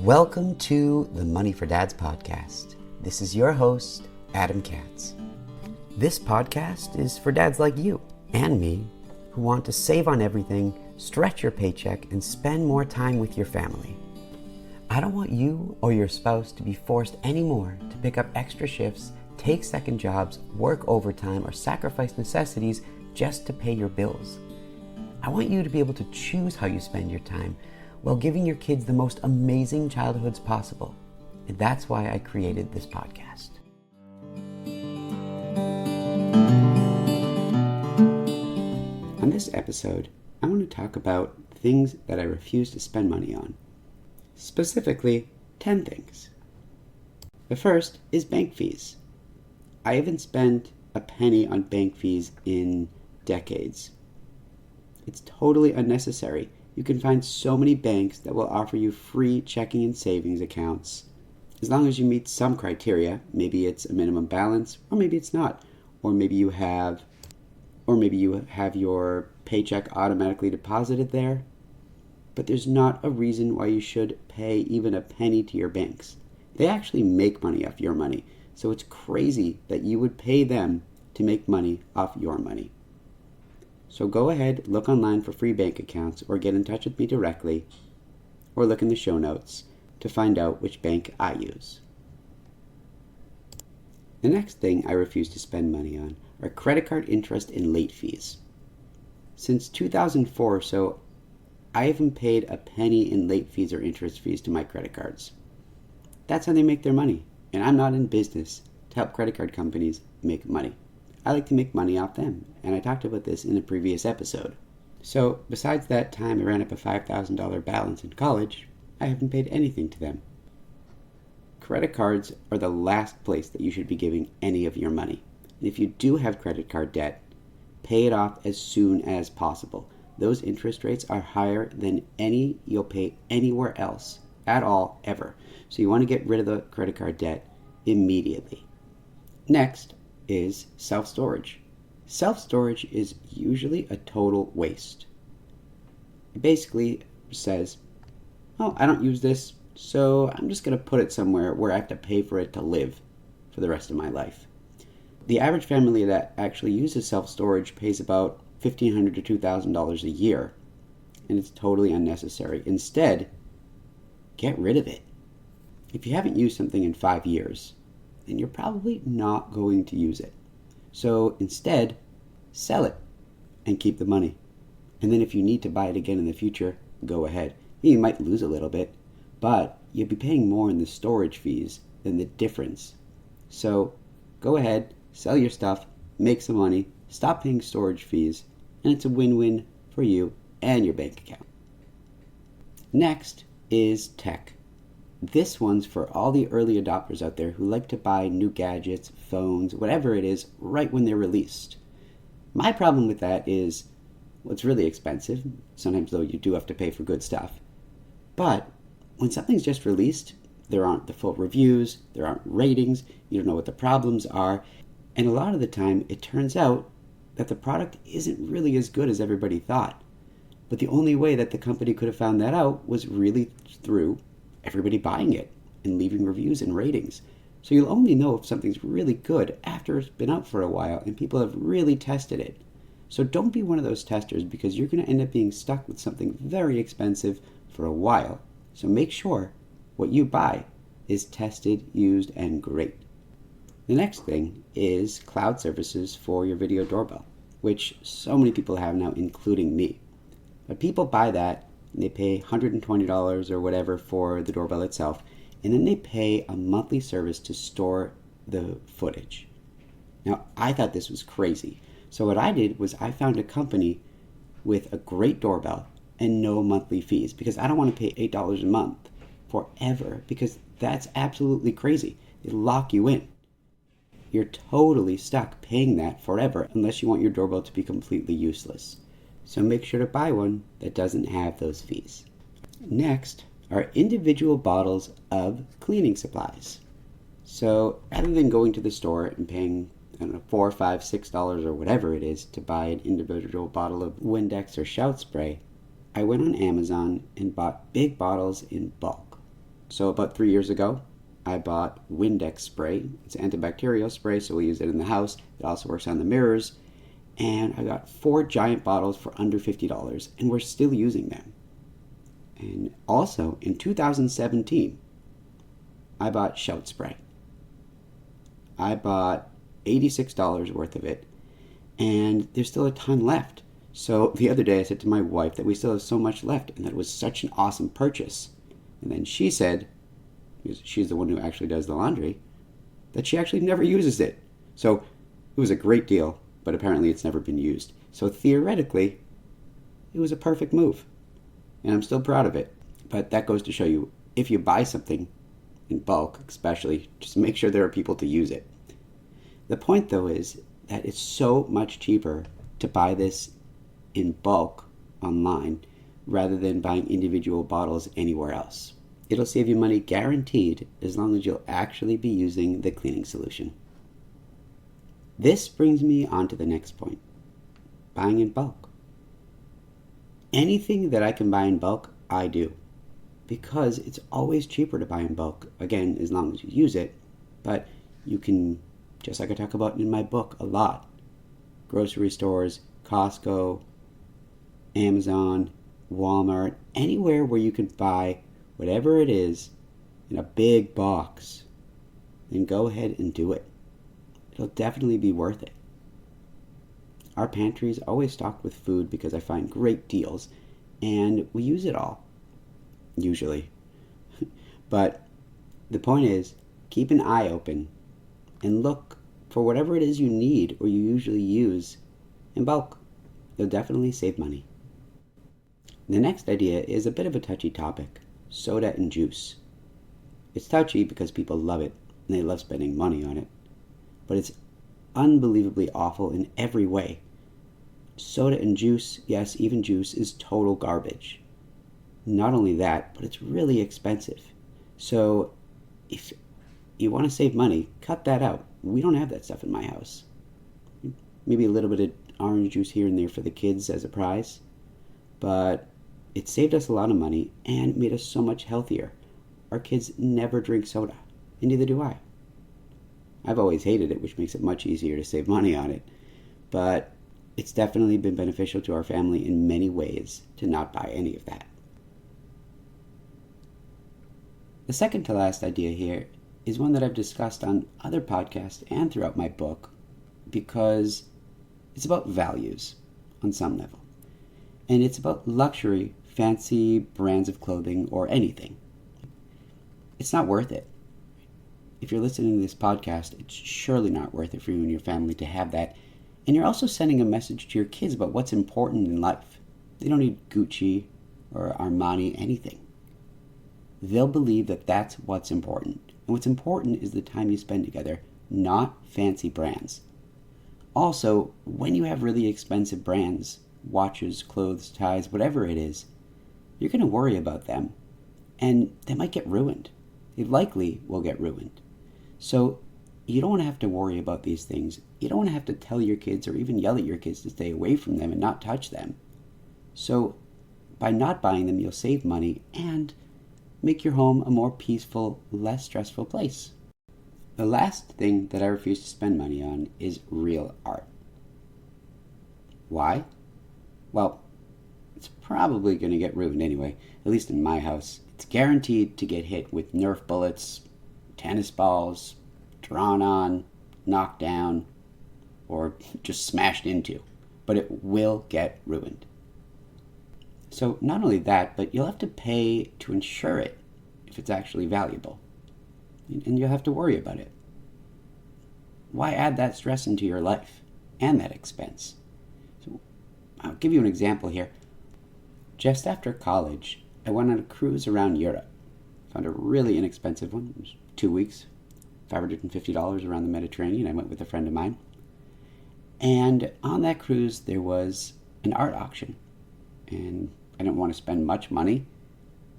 Welcome to the Money for Dads podcast. This is your host, Adam Katz. This podcast is for dads like you and me who want to save on everything, stretch your paycheck, and spend more time with your family. I don't want you or your spouse to be forced anymore to pick up extra shifts, take second jobs, work overtime, or sacrifice necessities just to pay your bills. I want you to be able to choose how you spend your time while giving your kids the most amazing childhoods possible. And that's why I created this podcast. On this episode, I want to talk about things that I refuse to spend money on. Specifically, 10 things. The first is bank fees. I haven't spent a penny on bank fees in decades. It's totally unnecessary. You can find so many banks that will offer you free checking and savings accounts as long as you meet some criteria. Maybe it's a minimum balance, or maybe it's not. Or maybe you have your paycheck automatically deposited there. But there's not a reason why you should pay even a penny to your banks. They actually make money off your money. So it's crazy that you would pay them to make money off your money. So go ahead, look online for free bank accounts, or get in touch with me directly, or look in the show notes to find out which bank I use. The next thing I refuse to spend money on are credit card interest and late fees. Since 2004 or so, I haven't paid a penny in late fees or interest fees to my credit cards. That's how they make their money, and I'm not in business to help credit card companies make money. I like to make money off them, and I talked about this in a previous episode. So, besides that time I ran up a $5,000 balance in college, I haven't paid anything to them. Credit cards are the last place that you should be giving any of your money. And if you do have credit card debt, pay it off as soon as possible. Those interest rates are higher than any you'll pay anywhere else at all, ever. So you want to get rid of the credit card debt immediately. Next is self-storage. Self-storage is usually a total waste. It basically says, oh, I don't use this, so I'm just going to put it somewhere where I have to pay for it to live for the rest of my life. The average family that actually uses self-storage pays about $1,500 to $2,000 a year, and it's totally unnecessary. Instead, get rid of it. If you haven't used something in 5 years, then you're probably not going to use it. So instead, sell it and keep the money. And then if you need to buy it again in the future, go ahead. You might lose a little bit, but you'll be paying more in the storage fees than the difference. So go ahead, sell your stuff, make some money, stop paying storage fees, and it's a win-win for you and your bank account. Next is tech. This one's for all the early adopters out there who like to buy new gadgets, phones, whatever it is, right when they're released. My problem with that is, well, it's really expensive. Sometimes, though, you do have to pay for good stuff. But when something's just released, there aren't the full reviews, there aren't ratings, you don't know what the problems are, and a lot of the time it turns out that the product isn't really as good as everybody thought. But the only way that the company could have found that out was really through everybody buying it and leaving reviews and ratings. So you'll only know if something's really good after it's been out for a while and people have really tested it. So don't be one of those testers, because you're going to end up being stuck with something very expensive for a while. So make sure what you buy is tested, used, and great. The next thing is cloud services for your video doorbell, which so many people have now, including me. But people buy that, and they pay $120 or whatever for the doorbell itself, and then they pay a monthly service to store the footage. Now, I thought this was crazy. So what I did was I found a company with a great doorbell and no monthly fees, because I don't want to pay $8 a month forever, because that's absolutely crazy. They lock you in. You're totally stuck paying that forever unless you want your doorbell to be completely useless. So make sure to buy one that doesn't have those fees. Next are individual bottles of cleaning supplies. So rather than going to the store and paying, $4, $5, $6 or whatever it is to buy an individual bottle of Windex or shout spray, I went on Amazon and bought big bottles in bulk. So about 3 years ago, I bought Windex spray. It's antibacterial spray, so we use it in the house. It also works on the mirrors. And I got 4 giant bottles for under $50, and we're still using them. And also, in 2017, I bought Shout spray. I bought $86 worth of it, and there's still a ton left. So the other day I said to my wife that we still have so much left, and that it was such an awesome purchase. And then she said, because she's the one who actually does the laundry, that she actually never uses it. So it was a great deal, but apparently it's never been used. So theoretically, it was a perfect move. And I'm still proud of it. But that goes to show you, if you buy something in bulk, especially, just make sure there are people to use it. The point, though, is that it's so much cheaper to buy this in bulk online rather than buying individual bottles anywhere else. It'll save you money guaranteed as long as you'll actually be using the cleaning solution. This brings me on to the next point, buying in bulk. Anything that I can buy in bulk, I do, because it's always cheaper to buy in bulk, again, as long as you use it. But you can, just like I talk about in my book a lot, grocery stores, Costco, Amazon, Walmart, anywhere where you can buy whatever it is in a big box, then go ahead and do it. It'll definitely be worth it. Our pantry is always stocked with food because I find great deals, and we use it all, usually. But the point is, keep an eye open and look for whatever it is you need or you usually use in bulk. You'll definitely save money. The next idea is a bit of a touchy topic, soda and juice. It's touchy because people love it and they love spending money on it, but it's unbelievably awful in every way. Soda and juice, yes, even juice, is total garbage. Not only that, but it's really expensive. So if you want to save money, cut that out. We don't have that stuff in my house. Maybe a little bit of orange juice here and there for the kids as a prize, but it saved us a lot of money and made us so much healthier. Our kids never drink soda, and neither do I. I've always hated it, which makes it much easier to save money on it, but it's definitely been beneficial to our family in many ways to not buy any of that. The second to last idea here is one that I've discussed on other podcasts and throughout my book, because it's about values on some level. And it's about luxury, fancy brands of clothing, or anything. It's not worth it. If you're listening to this podcast, it's surely not worth it for you and your family to have that. And you're also sending a message to your kids about what's important in life. They don't need Gucci or Armani, anything. They'll believe that that's what's important. And what's important is the time you spend together, not fancy brands. Also, when you have really expensive brands, watches, clothes, ties, whatever it is, you're going to worry about them. And they might get ruined. They likely will get ruined. So you don't want to have to worry about these things. You don't want to have to tell your kids or even yell at your kids to stay away from them and not touch them. So by not buying them, you'll save money and make your home a more peaceful, less stressful place. The last thing that I refuse to spend money on is real art. Why? Well, it's probably going to get ruined anyway, at least in my house. It's guaranteed to get hit with Nerf bullets, tennis balls, drawn on, knocked down, or just smashed into. But it will get ruined. So not only that, but you'll have to pay to insure it if it's actually valuable. And you'll have to worry about it. Why add that stress into your life and that expense? So I'll give you an example here. Just after college, I went on a cruise around Europe. Found a really inexpensive one. It was 2 weeks, $550 around the Mediterranean. I went with a friend of mine. And on that cruise, there was an art auction. And I didn't want to spend much money,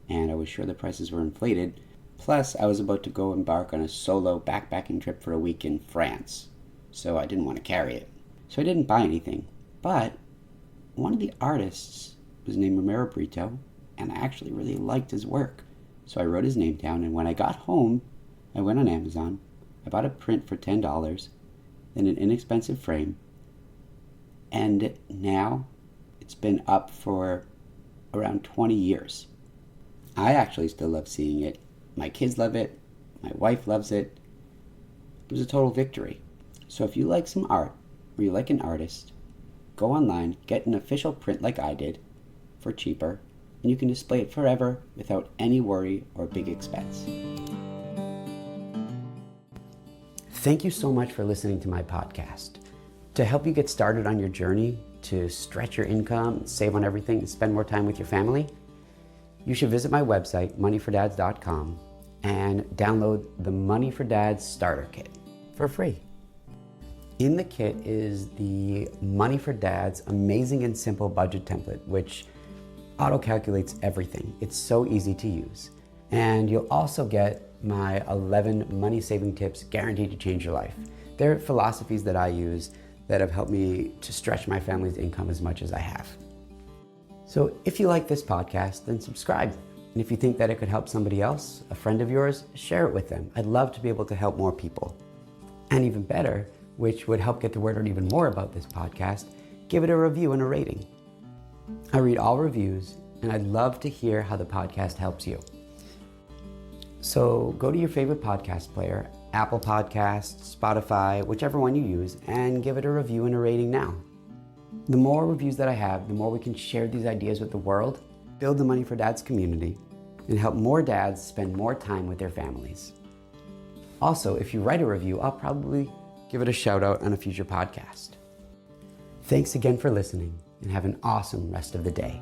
and I was sure the prices were inflated. Plus, I was about to go embark on a solo backpacking trip for a week in France, so I didn't want to carry it. So I didn't buy anything. But one of the artists was named Romero Brito, and I actually really liked his work. So I wrote his name down, and when I got home, I went on Amazon. I bought a print for $10 in an inexpensive frame, and now it's been up for around 20 years. I actually still love seeing it. My kids love it. My wife loves it. It was a total victory. So if you like some art, or you like an artist, go online, get an official print like I did for cheaper, and you can display it forever without any worry or big expense. Thank you so much for listening to my podcast. To help you get started on your journey to stretch your income, save on everything, and spend more time with your family, you should visit my website, moneyfordads.com, and download the Money for Dads Starter Kit for free. In the kit is the Money for Dads amazing and simple budget template, which auto-calculates everything. It's so easy to use. And you'll also get my 11 money-saving tips guaranteed to change your life. They're philosophies that I use that have helped me to stretch my family's income as much as I have. So if you like this podcast, then subscribe. And if you think that it could help somebody else, a friend of yours, share it with them. I'd love to be able to help more people. And even better, which would help get the word out even more about this podcast, give it a review and a rating. I read all reviews, and I'd love to hear how the podcast helps you. So go to your favorite podcast player, Apple Podcasts, Spotify, whichever one you use, and give it a review and a rating now. The more reviews that I have, the more we can share these ideas with the world, build the Money for Dads community, and help more dads spend more time with their families. Also, if you write a review, I'll probably give it a shout out on a future podcast. Thanks again for listening, and have an awesome rest of the day.